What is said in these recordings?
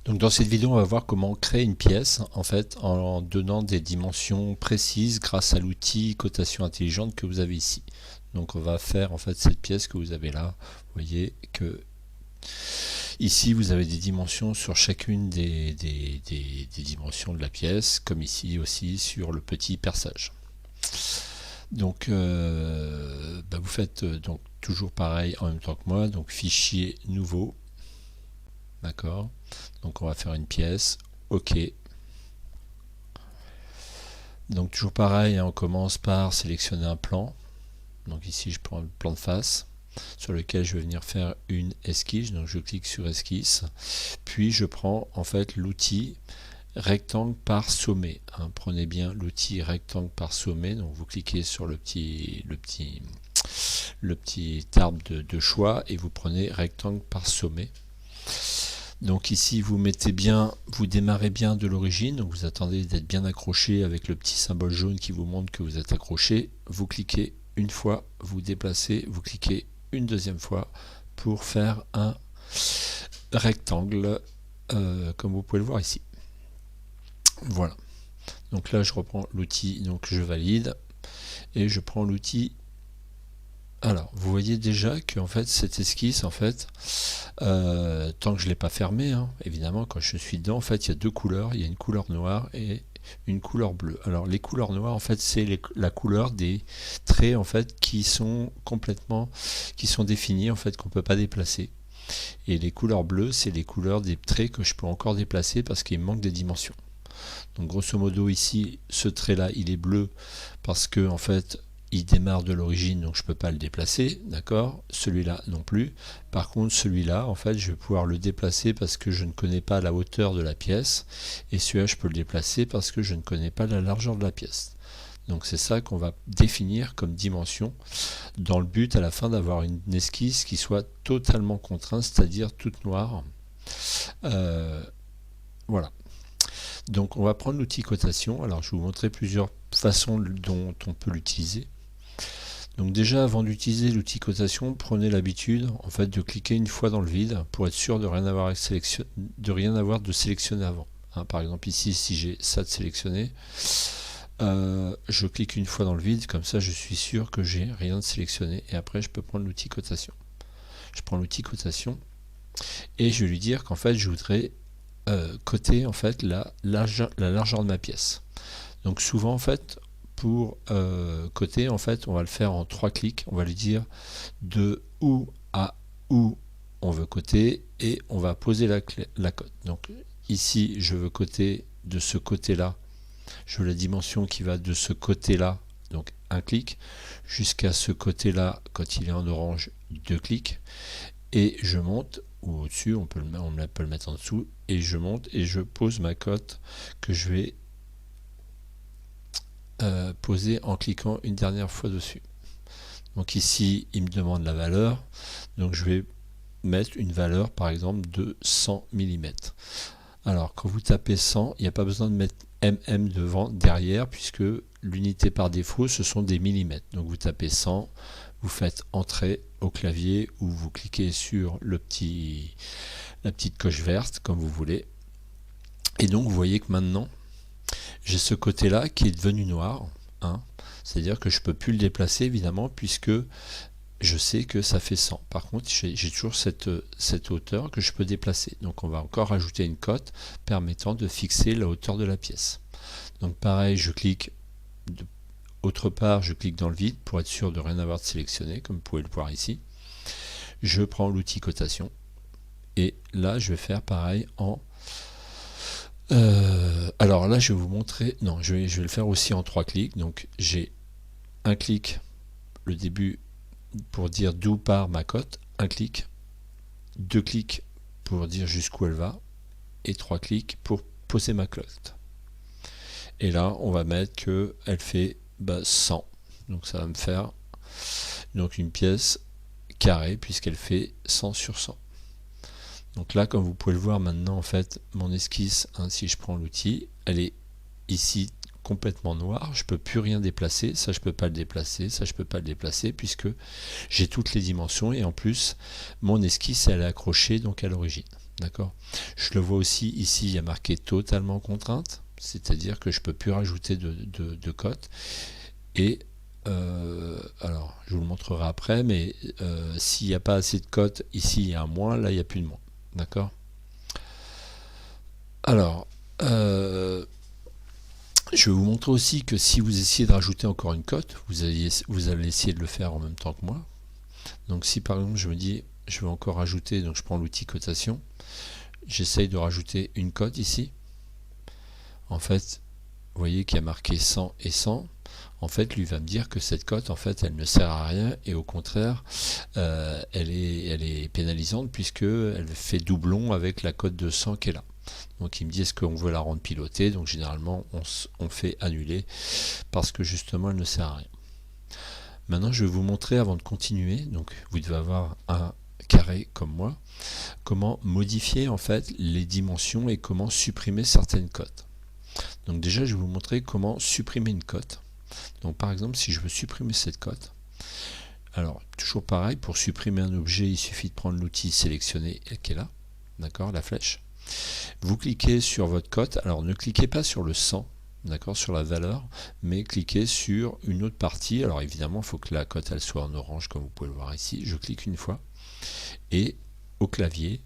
Donc dans cette vidéo, on va voir comment créer une pièce en fait en donnant des dimensions précises grâce à l'outil cotation intelligente que vous avez ici. Donc on va faire en fait cette pièce que vous avez là. Vous voyez que ici vous avez des dimensions sur chacune des dimensions de la pièce, comme ici aussi sur le petit perçage. Donc vous faites donc toujours pareil en même temps que moi, donc fichier nouveau. D'accord, donc on va faire une pièce, ok. Donc toujours pareil, hein, on commence par sélectionner un plan. Donc ici je prends le plan de face sur lequel je vais venir faire une esquisse. Donc je clique sur esquisse, puis je prends en fait l'outil rectangle par sommet, hein. Prenez bien l'outil rectangle par sommet. Donc vous cliquez sur le petit arbre de choix et vous prenez rectangle par sommet. Donc ici vous mettez bien, vous démarrez bien de l'origine, donc vous attendez d'être bien accroché avec le petit symbole jaune qui vous montre que vous êtes accroché. Vous cliquez une fois, vous déplacez, vous cliquez une deuxième fois pour faire un rectangle comme vous pouvez le voir ici. Voilà. Donc là je reprends l'outil, donc je valide et je prends l'outil. Alors, vous voyez déjà que en fait cette esquisse, en fait, tant que je ne l'ai pas fermée, hein, évidemment, quand je suis dedans, en fait, il y a deux couleurs. Il y a une couleur noire et une couleur bleue. Alors, les couleurs noires, en fait, c'est la couleur des traits, en fait, qui sont définis, en fait, qu'on ne peut pas déplacer. Et les couleurs bleues, c'est les couleurs des traits que je peux encore déplacer parce qu'il me manque des dimensions. Donc, grosso modo, ici, ce trait-là, il est bleu parce que, en fait, il démarre de l'origine, donc je ne peux pas le déplacer, d'accord. Celui-là non plus. Par contre, celui-là, en fait, je vais pouvoir le déplacer parce que je ne connais pas la hauteur de la pièce. Et celui-là, je peux le déplacer parce que je ne connais pas la largeur de la pièce. Donc c'est ça qu'on va définir comme dimension, dans le but à la fin d'avoir une esquisse qui soit totalement contrainte, c'est-à-dire toute noire. Voilà. Donc on va prendre l'outil cotation. Alors je vais vous montrer plusieurs façons dont on peut l'utiliser. Donc déjà, avant d'utiliser l'outil cotation, prenez l'habitude en fait de cliquer une fois dans le vide pour être sûr de rien avoir, de sélectionner avant. Hein, par exemple ici, si j'ai ça de sélectionné, je clique une fois dans le vide, comme ça je suis sûr que j'ai rien de sélectionné et après je peux prendre l'outil cotation. Je prends l'outil cotation et je vais lui dire qu'en fait je voudrais coter en fait la largeur de ma pièce. Donc souvent en fait pour coter, en fait, on va le faire en 3 clics. On va lui dire de où à où on veut coter et on va poser la cote. Donc ici, je veux coter de ce côté-là. Je veux la dimension qui va de ce côté-là, donc un clic, jusqu'à ce côté-là, quand il est en orange, 2 clics. Et je monte, ou au-dessus, on peut le mettre en dessous, et je monte et je pose ma cote que je vais poser en cliquant une dernière fois dessus. Donc ici il me demande la valeur, donc je vais mettre une valeur par exemple de 100 mm. Alors quand vous tapez 100, il n'y a pas besoin de mettre mm devant, derrière, puisque l'unité par défaut ce sont des millimètres. Donc vous tapez 100, vous faites entrée au clavier ou vous cliquez sur la petite coche verte comme vous voulez. Et donc vous voyez que maintenant j'ai ce côté-là qui est devenu noir, hein. C'est-à-dire que je ne peux plus le déplacer évidemment puisque je sais que ça fait 100. Par contre, j'ai toujours cette hauteur que je peux déplacer. Donc on va encore rajouter une cote permettant de fixer la hauteur de la pièce. Donc pareil, je clique autre part, je clique dans le vide pour être sûr de rien avoir de sélectionné, comme vous pouvez le voir ici. Je prends l'outil cotation et là je vais faire pareil en alors là je vais vous montrer, non je vais le faire aussi en 3 clics. Donc j'ai un clic, le début pour dire d'où part ma cote, un clic, 2 clics pour dire jusqu'où elle va et 3 clics pour poser ma cote. Et là on va mettre que elle fait 100, donc ça va me faire donc une pièce carrée puisqu'elle fait 100 sur 100. Donc là, comme vous pouvez le voir maintenant, en fait, mon esquisse, hein, si je prends l'outil, elle est ici complètement noire. Je ne peux plus rien déplacer. Ça, je ne peux pas le déplacer. Ça, je ne peux pas le déplacer puisque j'ai toutes les dimensions. Et en plus, mon esquisse, elle est accrochée donc à l'origine. D'accord. Je le vois aussi ici, il y a marqué totalement contrainte, c'est-à-dire que je ne peux plus rajouter de cote. Et alors, je vous le montrerai après, mais s'il n'y a pas assez de cotes, ici il y a un moins, là il n'y a plus de moins. D'accord. Alors, je vais vous montrer aussi que si vous essayez de rajouter encore une cote, vous allez essayer de le faire en même temps que moi. Donc si par exemple je me dis, je vais encore rajouter, donc je prends l'outil cotation, j'essaye de rajouter une cote ici. En fait, vous voyez qu'il y a marqué 100 et 100. En fait, lui va me dire que cette cote, en fait, elle ne sert à rien et au contraire, elle est pénalisante puisqu'elle fait doublon avec la cote de 100 qui est là. Donc il me dit est-ce qu'on veut la rendre pilotée, donc généralement on fait annuler parce que justement elle ne sert à rien. Maintenant je vais vous montrer avant de continuer, donc vous devez avoir un carré comme moi, comment modifier en fait les dimensions et comment supprimer certaines cotes. Donc déjà je vais vous montrer comment supprimer une cote. Donc par exemple si je veux supprimer cette cote, alors toujours pareil, pour supprimer un objet il suffit de prendre l'outil sélectionner qui est là, d'accord, la flèche. Vous cliquez sur votre cote, alors ne cliquez pas sur le 100, d'accord, sur la valeur, mais cliquez sur une autre partie. Alors évidemment il faut que la cote elle soit en orange comme vous pouvez le voir ici. Je clique une fois et au clavier,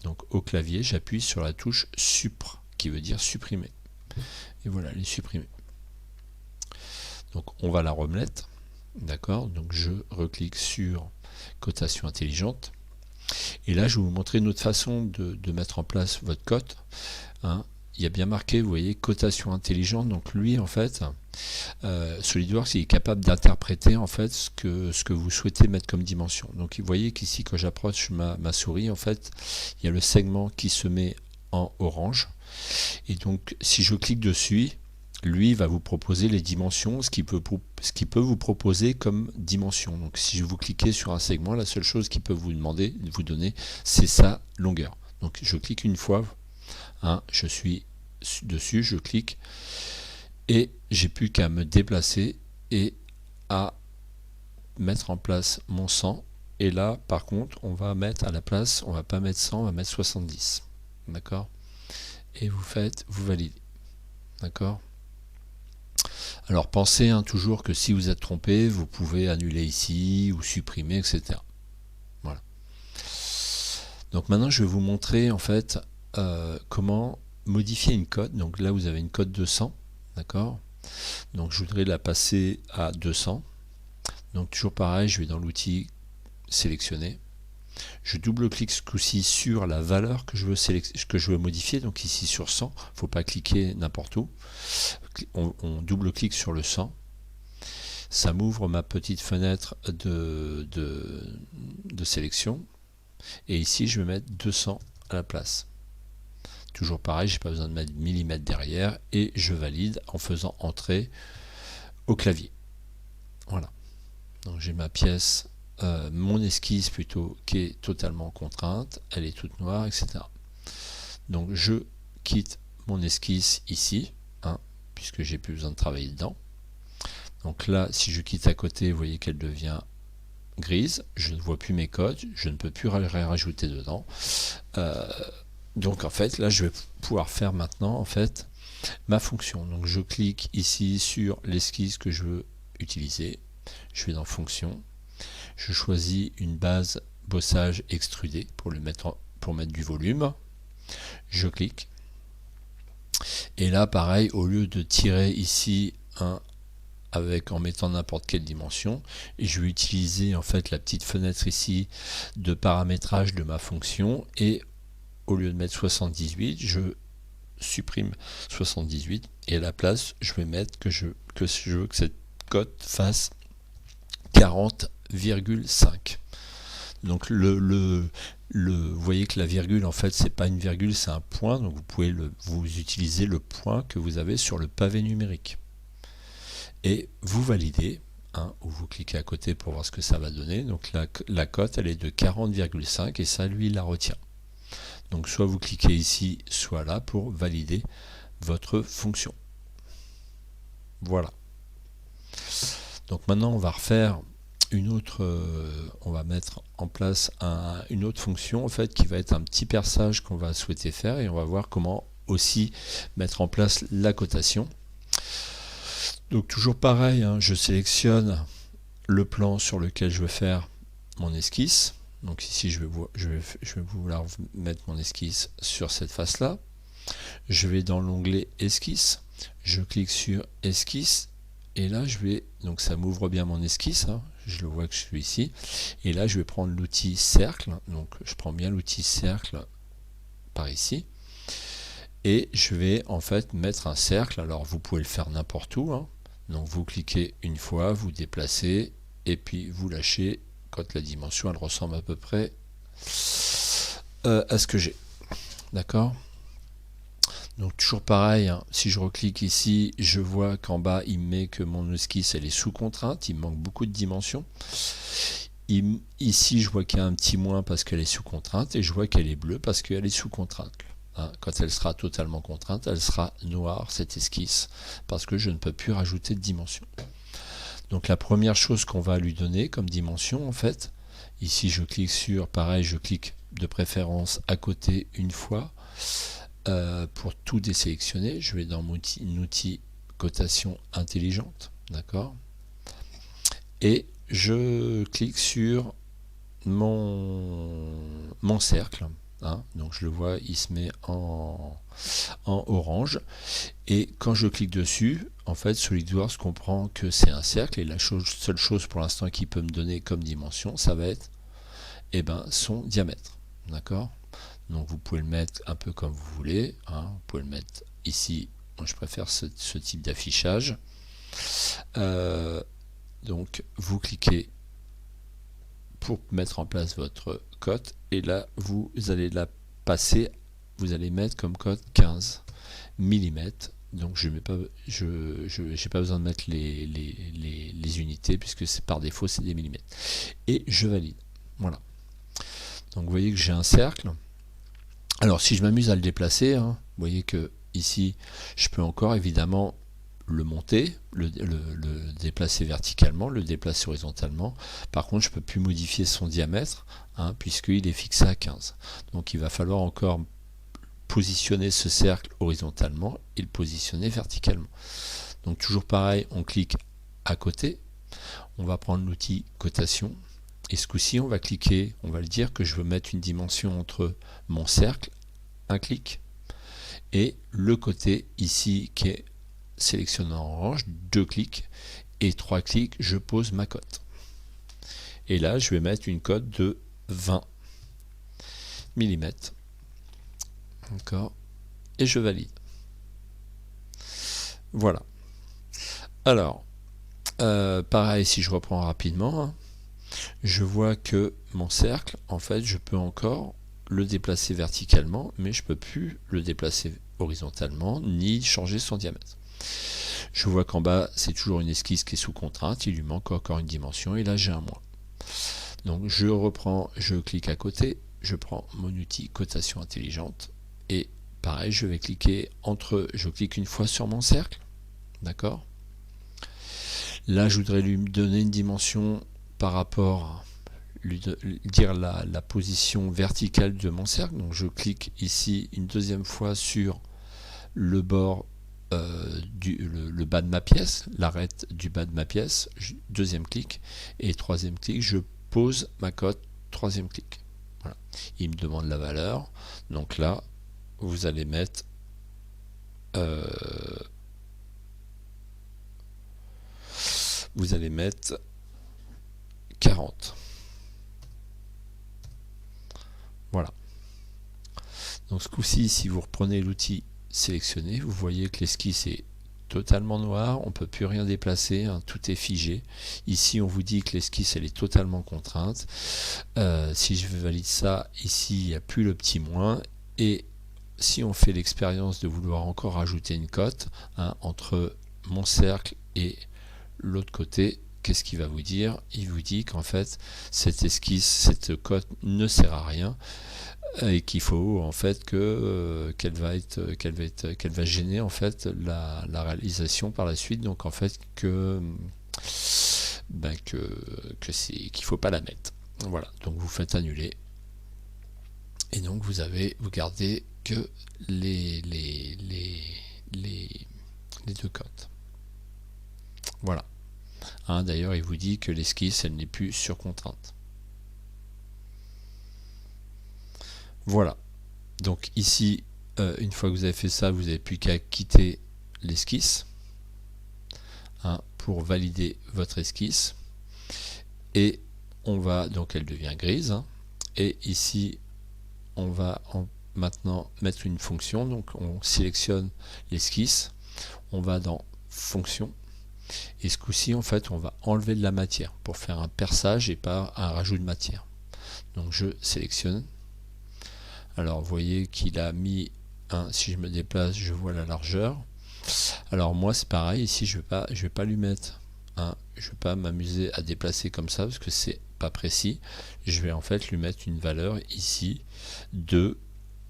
donc au clavier j'appuie sur la touche Supr qui veut dire supprimer. Et voilà, elle est supprimée. Donc on va la remettre, d'accord, donc je reclique sur cotation intelligente. Et là, je vais vous montrer une autre façon de mettre en place votre cote. Hein. Il y a bien marqué, vous voyez, cotation intelligente. Donc lui, en fait, SolidWorks il est capable d'interpréter en fait ce que vous souhaitez mettre comme dimension. Donc vous voyez qu'ici, quand j'approche ma souris, en fait, il y a le segment qui se met en orange. Et donc, si je clique dessus, lui va vous proposer les dimensions, ce qu'il peut vous proposer comme dimension. Donc si vous cliquez sur un segment, la seule chose qu'il peut vous donner, c'est sa longueur. Donc je clique une fois, hein, je suis dessus, je clique, et j'ai plus qu'à me déplacer et à mettre en place mon 100. Et là, par contre, on va mettre à la place, on va pas mettre 100, on va mettre 70. D'accord? Et vous validez. D'accord? Alors pensez toujours que si vous êtes trompé, vous pouvez annuler ici ou supprimer, etc. Voilà. Donc maintenant je vais vous montrer en fait comment modifier une cote. Donc là vous avez une cote de 100, d'accord. Donc je voudrais la passer à 200. Donc toujours pareil, je vais dans l'outil sélectionner. Je double-clique ce coup-ci sur la valeur que je veux modifier, donc ici sur 100, il ne faut pas cliquer n'importe où. On double-clique sur le 100. Ça m'ouvre ma petite fenêtre de sélection. Et ici, je vais mettre 200 à la place. Toujours pareil, j'ai pas besoin de mettre millimètres derrière. Et je valide en faisant entrer au clavier. Voilà. Donc j'ai ma pièce. Mon esquisse plutôt qui est totalement contrainte, elle est toute noire, etc. Donc je quitte mon esquisse ici, hein, puisque j'ai plus besoin de travailler dedans. Donc là, si je quitte à côté, vous voyez qu'elle devient grise, je ne vois plus mes codes, je ne peux plus rajouter dedans. Donc en fait, là je vais pouvoir faire maintenant en fait ma fonction. Donc je clique ici sur l'esquisse que je veux utiliser, je vais dans fonction. Je choisis une base bossage extrudée pour mettre du volume. Je clique. Et là, pareil, au lieu de tirer ici en mettant n'importe quelle dimension, et je vais utiliser en fait la petite fenêtre ici de paramétrage de ma fonction, et au lieu de mettre 78, je supprime 78, et à la place, je vais mettre que je veux que cette cote fasse 40,5. Donc vous voyez que la virgule en fait c'est pas une virgule, c'est un point, donc vous pouvez vous utiliser le point que vous avez sur le pavé numérique. Et vous validez, hein, ou vous cliquez à côté pour voir ce que ça va donner. Donc la cote elle est de 40,5 et ça lui il la retient. Donc soit vous cliquez ici, soit là pour valider votre fonction. Voilà. Donc maintenant on va refaire on va mettre en place une autre fonction en fait qui va être un petit perçage qu'on va souhaiter faire, et on va voir comment aussi mettre en place la cotation. Donc toujours pareil, hein, je sélectionne le plan sur lequel je veux faire mon esquisse. Donc ici je vais vouloir mettre mon esquisse sur cette face là. Je vais dans l'onglet esquisse, je clique sur esquisse, et là donc ça m'ouvre bien mon esquisse, hein, je le vois que je suis ici, et là je vais prendre l'outil cercle, donc je prends bien l'outil cercle par ici, et je vais en fait mettre un cercle. Alors vous pouvez le faire n'importe où, hein. Donc vous cliquez une fois, vous déplacez, et puis vous lâchez quand la dimension elle ressemble à peu près à ce que j'ai. D'accord ? Donc toujours pareil, hein, si je reclique ici, je vois qu'en bas il met que mon esquisse elle est sous contrainte, il me manque beaucoup de dimensions. Ici je vois qu'il y a un petit moins parce qu'elle est sous contrainte, et je vois qu'elle est bleue parce qu'elle est sous contrainte. Hein, quand elle sera totalement contrainte, elle sera noire cette esquisse, parce que je ne peux plus rajouter de dimension. Donc la première chose qu'on va lui donner comme dimension en fait, ici je clique sur, pareil je clique de préférence à côté une fois, pour tout désélectionner, je vais dans mon outil cotation intelligente, d'accord, et je clique sur mon cercle, hein, donc je le vois, il se met en orange, et quand je clique dessus, en fait SolidWorks comprend que c'est un cercle, et la seule chose pour l'instant qui peut me donner comme dimension, ça va être son diamètre, d'accord. Donc vous pouvez le mettre un peu comme vous voulez, hein. Vous pouvez le mettre ici, moi je préfère ce type d'affichage. Donc vous cliquez pour mettre en place votre cote, et là vous allez la passer, vous allez mettre comme cote 15 mm. Donc je n'ai pas besoin de mettre les unités, puisque c'est par défaut c'est des millimètres. Et je valide. Voilà. Donc vous voyez que j'ai un cercle. Alors si je m'amuse à le déplacer, hein, vous voyez que ici je peux encore évidemment le monter, le déplacer verticalement, le déplacer horizontalement. Par contre je ne peux plus modifier son diamètre, hein, puisqu'il est fixé à 15. Donc il va falloir encore positionner ce cercle horizontalement et le positionner verticalement. Donc toujours pareil, on clique à côté, on va prendre l'outil cotation, et ce coup-ci on va cliquer, on va le dire que je veux mettre une dimension entre mon cercle, un clic, et le côté ici qui est sélectionné en orange, 2 clics, et 3 clics, je pose ma cote. Et là je vais mettre une cote de 20 mm. D'accord, et je valide. Voilà. Alors pareil, si je reprends rapidement, hein, je vois que mon cercle, en fait, je peux encore le déplacer verticalement, mais je ne peux plus le déplacer horizontalement, ni changer son diamètre. Je vois qu'en bas, c'est toujours une esquisse qui est sous contrainte, il lui manque encore une dimension, et là j'ai un moins. Donc je reprends, je clique à côté, je prends mon outil cotation intelligente, et pareil, je vais cliquer je clique une fois sur mon cercle, d'accord. Là, je voudrais lui donner une dimension par rapport, lui dire la position verticale de mon cercle. Donc je clique ici une deuxième fois sur le bord le bas de ma pièce, l'arête du bas de ma pièce, deuxième clic, et troisième clic, je pose ma cote, troisième clic. Voilà. Il me demande la valeur, donc là, vous allez mettre vous allez mettre 40. Voilà. Donc ce coup-ci, si vous reprenez l'outil sélectionné, vous voyez que l'esquisse est totalement noire, on ne peut plus rien déplacer, hein, tout est figé. Ici on vous dit que l'esquisse elle est totalement contrainte. Si je valide ça, ici il n'y a plus le petit moins, et si on fait l'expérience de vouloir encore rajouter une cote, hein, entre mon cercle et l'autre côté, qu'est-ce qu'il va vous dire? Il vous dit qu'en fait cette esquisse, cette cote ne sert à rien, et qu'il faut en fait qu'elle va gêner en fait la réalisation par la suite. Donc en fait que qu'il ne faut pas la mettre. Voilà, donc vous faites annuler. Et donc vous gardez que les deux cotes. Voilà. Hein, d'ailleurs, il vous dit que l'esquisse, elle n'est plus sur contrainte. Voilà. Donc ici, une fois que vous avez fait ça, vous n'avez plus qu'à quitter l'esquisse pour valider votre esquisse. Et on va, donc elle devient grise. Et ici, on va maintenant mettre une fonction. Donc on sélectionne l'esquisse. On va dans fonction. Et ce coup-ci, en fait, on va enlever de la matière pour faire un perçage et pas un rajout de matière. Donc je sélectionne. Alors vous voyez qu'il a mis si je me déplace, je vois la largeur. Alors moi c'est pareil, ici je vais pas lui mettre je vais pas m'amuser à déplacer comme ça parce que c'est pas précis. Je vais en fait lui mettre une valeur ici de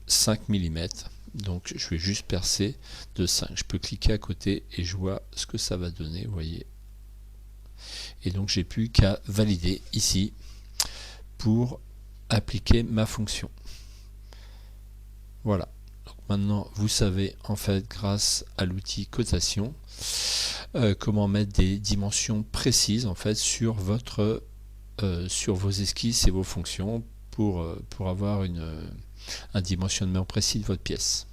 5 mm. Donc je vais juste percer de 5. Je peux cliquer à côté et je vois ce que ça va donner, vous voyez. Et donc j'ai plus qu'à valider ici pour appliquer ma fonction. Voilà. Donc maintenant vous savez en fait grâce à l'outil cotation comment mettre des dimensions précises en fait sur vos esquisses et vos fonctions pour avoir un dimensionnement précis de votre pièce.